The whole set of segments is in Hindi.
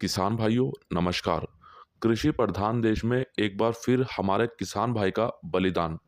किसान भाइयों नमस्कार। कृषि प्रधान देश में एक बार फिर हमारे किसान भाई का बलिदान।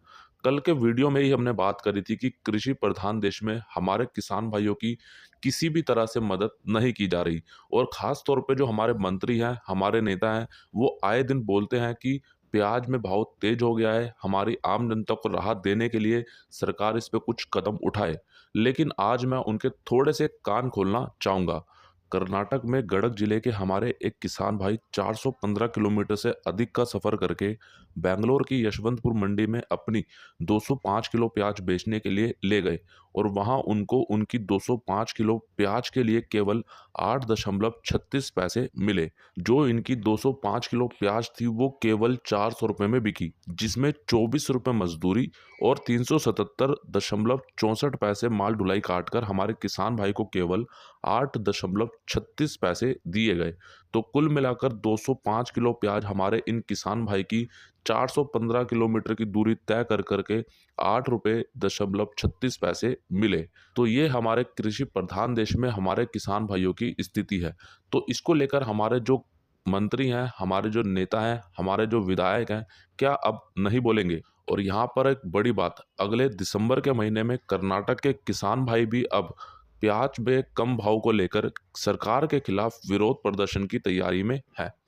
कल के वीडियो में ही हमने बात करी थी कि कृषि प्रधान देश में हमारे किसान भाइयों की किसी भी तरह से मदद नहीं की जा रही। और ख़ास तौर पे जो हमारे मंत्री हैं, हमारे नेता हैं, वो आए दिन बोलते हैं कि प्याज में भाव तेज हो गया है, हमारी आम जनता को राहत देने के लिए सरकार इस पे कुछ कदम उठाए। लेकिन आज मैं उनके थोड़े से कान खोलना चाहूँगा। कर्नाटक में गडक जिले के हमारे एक किसान भाई 415 किलोमीटर से अधिक का सफर करके बेंगलोर की यशवंतपुर मंडी में अपनी 205 किलो प्याज बेचने के लिए ले गए। और वहां उनको उनकी 205 किलो प्याज के लिए केवल 8.36 पैसे मिले। जो इनकी 205 किलो प्याज थी वो केवल 400 रुपये में बिकी, जिसमें 24 रुपये मजदूरी और 377.64 पैसे माल ढुलाई काटकर हमारे किसान भाई को केवल 8.36 पैसे दिए गए। तो कुल मिलाकर 205 किलो प्याज हमारे इन किसान भाई की 415 किलोमीटर की दूरी तय कर करके 8 रुपये दशमलव 36 पैसे मिले। तो ये हमारे कृषि प्रधान देश में हमारे किसान भाइयों की स्थिति है। तो इसको लेकर हमारे जो मंत्री हैं, हमारे जो नेता हैं, हमारे जो विधायक हैं, क्या अब नहीं बोलेंगे? और यहाँ पर एक बड़ी बात, अगले दिसंबर के महीने में कर्नाटक के किसान भाई भी अब प्याज में कम भाव को लेकर सरकार के खिलाफ विरोध प्रदर्शन की तैयारी में है।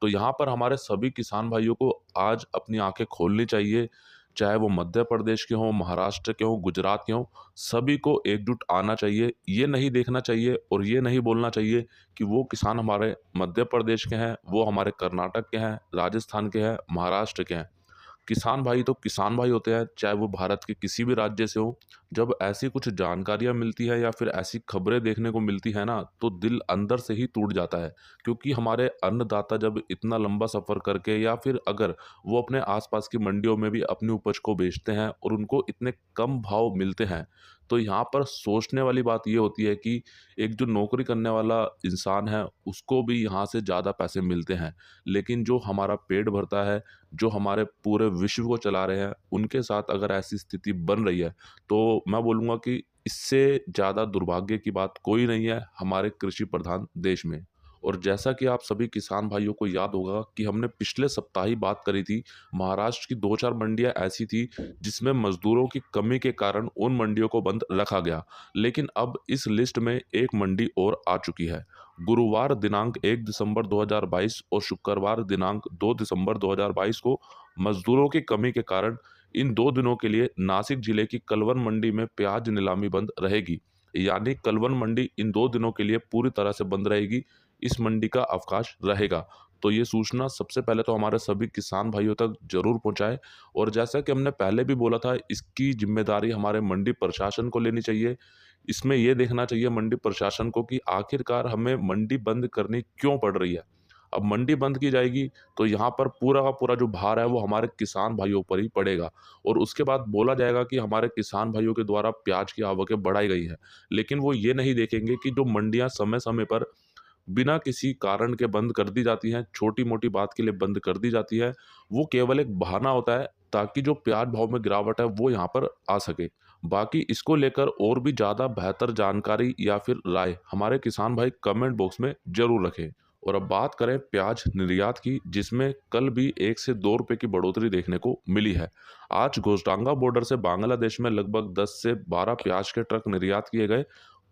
तो यहाँ पर हमारे सभी किसान भाइयों को आज अपनी आंखें खोलनी चाहिए। चाहे वो मध्य प्रदेश के हों, महाराष्ट्र के हों, गुजरात के हों, सभी को एकजुट आना चाहिए। ये नहीं देखना चाहिए और ये नहीं बोलना चाहिए कि वो किसान हमारे मध्य प्रदेश के हैं, वो हमारे कर्नाटक के हैं, राजस्थान के हैं, महाराष्ट्र के हैं। किसान भाई तो किसान भाई होते हैं, चाहे वो भारत के किसी भी राज्य से हो। जब ऐसी कुछ जानकारियां मिलती है या फिर ऐसी खबरें देखने को मिलती है ना, तो दिल अंदर से ही टूट जाता है। क्योंकि हमारे अन्नदाता जब इतना लंबा सफ़र करके या फिर अगर वो अपने आसपास की मंडियों में भी अपनी उपज को बेचते हैं और उनको इतने कम भाव मिलते हैं, तो यहाँ पर सोचने वाली बात ये होती है कि एक जो नौकरी करने वाला इंसान है, उसको भी यहाँ से ज़्यादा पैसे मिलते हैं। लेकिन जो हमारा पेट भरता है, जो हमारे पूरे विश्व को चला रहे हैं, उनके साथ अगर ऐसी स्थिति बन रही है, तो मैं बोलूँगा कि इससे ज़्यादा दुर्भाग्य की बात कोई नहीं है हमारे कृषि प्रधान देश में। और जैसा कि आप सभी किसान भाइयों को याद होगा कि हमने पिछले सप्ताह ही बात करी थी, महाराष्ट्र की 2-4 मंडियाँ ऐसी थी जिसमें मज़दूरों की कमी के कारण उन मंडियों को बंद रखा गया। लेकिन अब इस लिस्ट में एक मंडी और आ चुकी है। गुरुवार दिनांक 1 दिसंबर 2022 और शुक्रवार दिनांक 2 दिसंबर 2022 को मजदूरों की कमी के कारण इन 2 दिनों के लिए नासिक जिले की कलवन मंडी में प्याज नीलामी बंद रहेगी। यानी कलवन मंडी इन 2 दिनों के लिए पूरी तरह से बंद रहेगी। इस मंडी का अवकाश रहेगा। तो ये सूचना सबसे पहले तो हमारे सभी किसान भाइयों तक ज़रूर पहुँचाएँ। और जैसा कि हमने पहले भी बोला था, इसकी ज़िम्मेदारी हमारे मंडी प्रशासन को लेनी चाहिए। इसमें ये देखना चाहिए मंडी प्रशासन को कि आखिरकार हमें मंडी बंद करनी क्यों पड़ रही है। अब मंडी बंद की जाएगी तो यहाँ पर पूरा का पूरा जो भार है वो हमारे किसान भाइयों पर ही पड़ेगा। और उसके बाद बोला जाएगा कि हमारे किसान भाइयों के द्वारा प्याज की आवकें बढ़ाई गई हैं। लेकिन वो ये नहीं देखेंगे कि जो मंडियाँ समय-समय पर बिना किसी कारण के बंद कर दी जाती हैं, छोटी-मोटी बात के लिए बंद कर दी जाती है, वो केवल एक बहाना होता है ताकि जो प्याज भाव में गिरावट है वो यहाँ पर आ सके। बाकी इसको लेकर और भी ज़्यादा बेहतर जानकारी या फिर राय हमारे किसान भाई कमेंट बॉक्स में ज़रूर रखें। और अब बात करें प्याज निर्यात की, जिसमें कल भी 1 से 2 रुपए की बढ़ोतरी देखने को मिली है। आज घोटांगा बॉर्डर से बांग्लादेश में लगभग 10 से 12 प्याज के ट्रक निर्यात किए गए।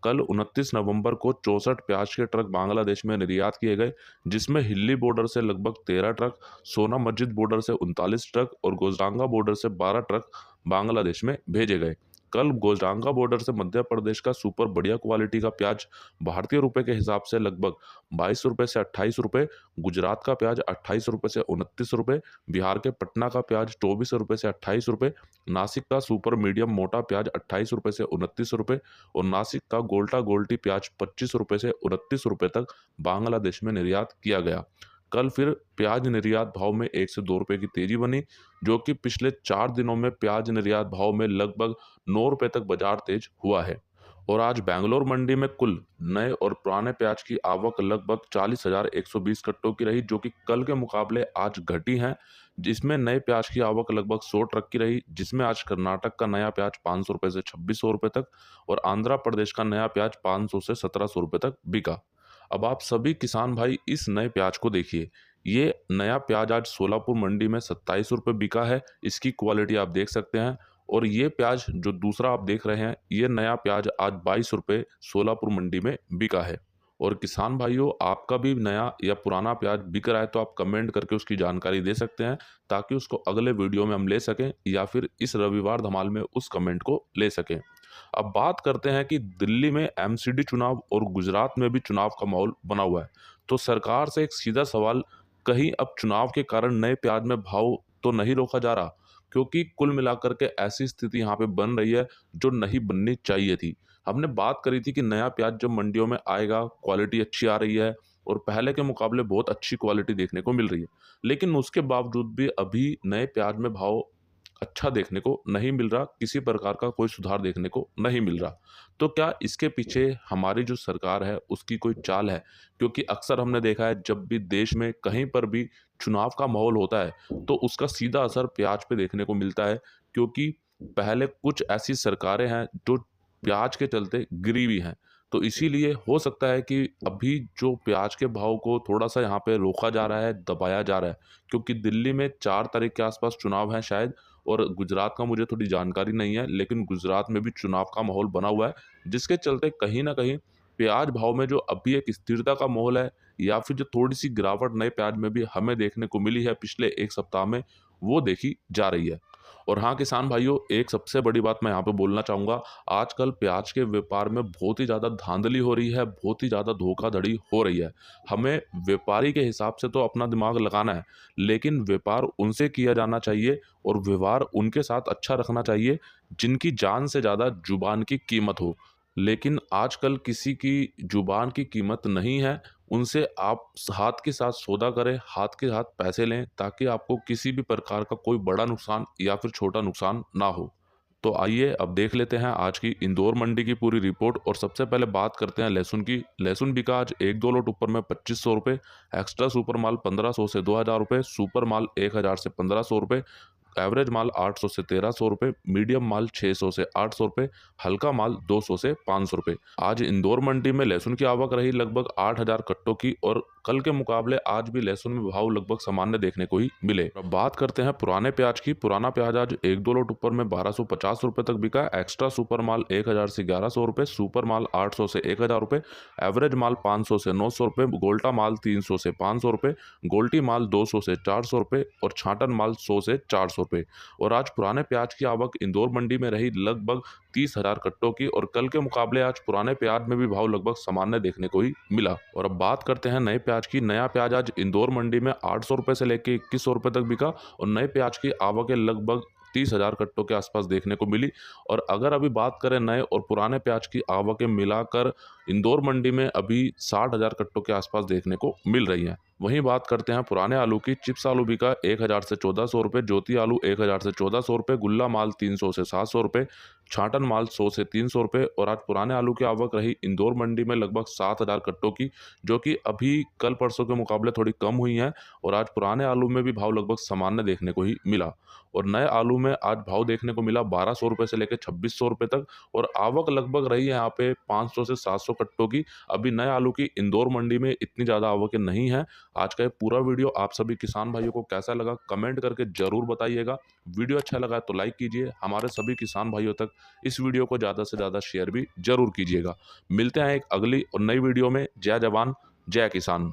कल 29 नवंबर को 64 प्याज के ट्रक बांग्लादेश में निर्यात किए गए, जिसमें हिल्ली बॉर्डर से लगभग 13 ट्रक, सोना मस्जिद बॉर्डर से 39 ट्रक और गोजरांगा बॉर्डर से 12 ट्रक बांग्लादेश में भेजे गए। कल गोजरांगा बॉर्डर से मध्य प्रदेश का सुपर बढ़िया क्वालिटी का प्याज भारतीय रुपए के हिसाब से लगभग 22 रुपए से 28 रुपए, गुजरात का प्याज 28 रुपए से 29 रुपए, बिहार के पटना का प्याज 24 रुपए से 28 रुपए, नासिक का सुपर मीडियम मोटा प्याज 28 रुपए से 29 रुपए और नासिक का गोल्टा गोल्टी प्याज 25 रुपए से 29 रुपए तक बांग्लादेश में निर्यात किया गया। कल फिर प्याज निर्यात भाव में 1 से 2 रुपए की तेजी बनी, जो कि पिछले 4 दिनों में प्याज निर्यात भाव में लगभग 9 रुपए तक बाजार तेज हुआ है। और आज बेंगलोर मंडी में कुल नए और पुराने प्याज की आवक लगभग 40,120 कट्टों की रही, जो कि कल के मुकाबले आज घटी है। जिसमें नए प्याज की आवक लगभग 100 ट्रक की रही, जिसमें आज कर्नाटक का नया प्याज 500 रुपये से 2600 रुपये तक और आंध्र प्रदेश का नया प्याज 500 से 1700 रुपये तक बिका। अब आप सभी किसान भाई इस नए प्याज को देखिए। ये नया प्याज आज सोलापुर मंडी में 27 रुपये बिका है। इसकी क्वालिटी आप देख सकते हैं। और ये प्याज जो दूसरा आप देख रहे हैं, ये नया प्याज आज 22 रुपये सोलापुर मंडी में बिका है। और किसान भाइयों, आपका भी नया या पुराना प्याज बिक रहा है तो आप कमेंट करके उसकी जानकारी दे सकते हैं, ताकि उसको अगले वीडियो में हम ले सकें या फिर इस रविवार धमाल में उस कमेंट को ले सकें। अब बात करते हैं कि दिल्ली में एमसीडी चुनाव और गुजरात में भी चुनाव का माहौल बना हुआ है। तो सरकार से एक सीधा सवाल, कहीं अब चुनाव के कारण नए प्याज में भाव तो नहीं रोका जा रहा? क्योंकि कुल मिलाकर के ऐसी स्थिति यहाँ पे बन रही है जो नहीं बननी चाहिए थी। हमने बात करी थी कि नया प्याज जब मंडियों में आएगा, क्वालिटी अच्छी आ रही है और पहले के मुकाबले बहुत अच्छी क्वालिटी देखने को मिल रही है। लेकिन उसके बावजूद भी अभी नए प्याज में भाव अच्छा देखने को नहीं मिल रहा, किसी प्रकार का कोई सुधार देखने को नहीं मिल रहा। तो क्या इसके पीछे हमारी जो सरकार है उसकी कोई चाल है? क्योंकि अक्सर हमने देखा है, जब भी देश में कहीं पर भी चुनाव का माहौल होता है तो उसका सीधा असर प्याज पे देखने को मिलता है। क्योंकि पहले कुछ ऐसी सरकारें हैं जो प्याज के चलते गिरी हुई हैं। तो इसीलिए हो सकता है कि अभी जो प्याज के भाव को थोड़ा-सा यहाँ पे रोका जा रहा है, दबाया जा रहा है। क्योंकि दिल्ली में 4 तारीख के आसपास चुनाव है शायद, और गुजरात का मुझे थोड़ी जानकारी नहीं है, लेकिन गुजरात में भी चुनाव का माहौल बना हुआ है, जिसके चलते कहीं न कहीं प्याज भाव में जो अभी एक स्थिरता का माहौल है, या फिर जो थोड़ी-सी गिरावट नए प्याज में भी हमें देखने को मिली है पिछले 1 सप्ताह में, वो देखी जा रही है। और हाँ, किसान भाइयों, एक सबसे बड़ी बात मैं यहाँ पे बोलना चाहूँगा, आजकल प्याज के व्यापार में बहुत ही ज़्यादा धांधली हो रही है, बहुत ही ज़्यादा धोखाधड़ी हो रही है। हमें व्यापारी के हिसाब से तो अपना दिमाग लगाना है, लेकिन व्यापार उनसे किया जाना चाहिए और व्यवहार उनके साथ अच्छा रखना चाहिए, जिनकी जान से ज़्यादा जुबान की कीमत हो। लेकिन आजकल किसी की जुबान की कीमत नहीं है, उनसे आप हाथ के साथ सौदा करें, हाथ के साथ पैसे लें, ताकि आपको किसी भी प्रकार का कोई बड़ा नुकसान या फिर छोटा नुकसान ना हो। तो आइए अब देख लेते हैं आज की इंदौर मंडी की पूरी रिपोर्ट। और सबसे पहले बात करते हैं लहसुन की। लहसुन बिका आज 1-2 लोट ऊपर में 2500 रुपये, एक्स्ट्रा सुपर माल 1500 से 2000 रुपये, सुपर माल 1000 से 1500 रुपये, एवरेज माल 800 से 1300 रुपये, मीडियम माल 600 से 800 रुपये, हल्का माल 200 से 500 रुपये। आज इंदौर मंडी में लहसुन की आवक रही लगभग 8000 कट्टों की, और कल के मुकाबले आज भी लहसुन में भाव लगभग सामान्य देखने को ही मिले। अब बात करते हैं पुराने प्याज की। पुराना प्याज आज 1-2 लोट ऊपर में 1250 रुपये तक बिका। एक्स्ट्रा सुपर माल 1000 से 1100 रुपये, सुपर माल 800 से 1000 रुपये, एवरेज माल 500 से 900 रुपये, गोल्टा माल 300 से 500 रुपये, गोल्टी माल 200 से 400 रुपये और छाटन माल 100 से 400 रुपये। और आज पुराने प्याज की आवक इंदौर मंडी में रही लगभग 30,000 कट्टों की, और कल के मुकाबले आज पुराने प्याज में भी भाव लगभग सामान्य देखने को ही मिला। और अब बात करते हैं नए प्याज की। नया प्याज आज इंदौर मंडी में 800 रुपये से लेकर 2100 रुपये तक बिका, और नए प्याज की आवकें लगभग 30,000 कट्टों के आसपास देखने को मिली। और अगर अभी बात करें नए और पुराने प्याज की आवकें मिलाकर, इंदौर मंडी में अभी 60,000 कट्टों के आसपास देखने को मिल रही हैं। वहीं बात करते हैं पुराने आलू की। चिप्स आलू बिका 1000 से 1400 रुपये, ज्योति आलू 1000 से 1400 रुपये, गुल्ला माल 300 से 700 रुपये, छाटन माल 100 से 300 रुपये। और आज पुराने आलू की आवक रही इंदौर मंडी में लगभग 7000 कट्टों की, जो कि अभी कल परसों के मुकाबले थोड़ी कम हुई हैं। और आज पुराने आलू में भी भाव लगभग सामान्य देखने को ही मिला। और नए आलू में आज भाव देखने को मिला 1200 रुपये से लेकर 2600 रुपये तक, और आवक लगभग रही है यहाँ पे 500 से 700 कट्टों की। अभी नए आलू की इंदौर मंडी में इतनी ज़्यादा आवकें नहीं हैं। आज का ये पूरा वीडियो आप सभी किसान भाइयों को कैसा लगा, कमेंट करके ज़रूर बताइएगा। वीडियो अच्छा लगा तो लाइक कीजिए। हमारे सभी किसान भाइयों तक इस वीडियो को ज़्यादा से ज़्यादा शेयर भी ज़रूर कीजिएगा। मिलते हैं एक अगली और नई वीडियो में। जय जवान, जय किसान।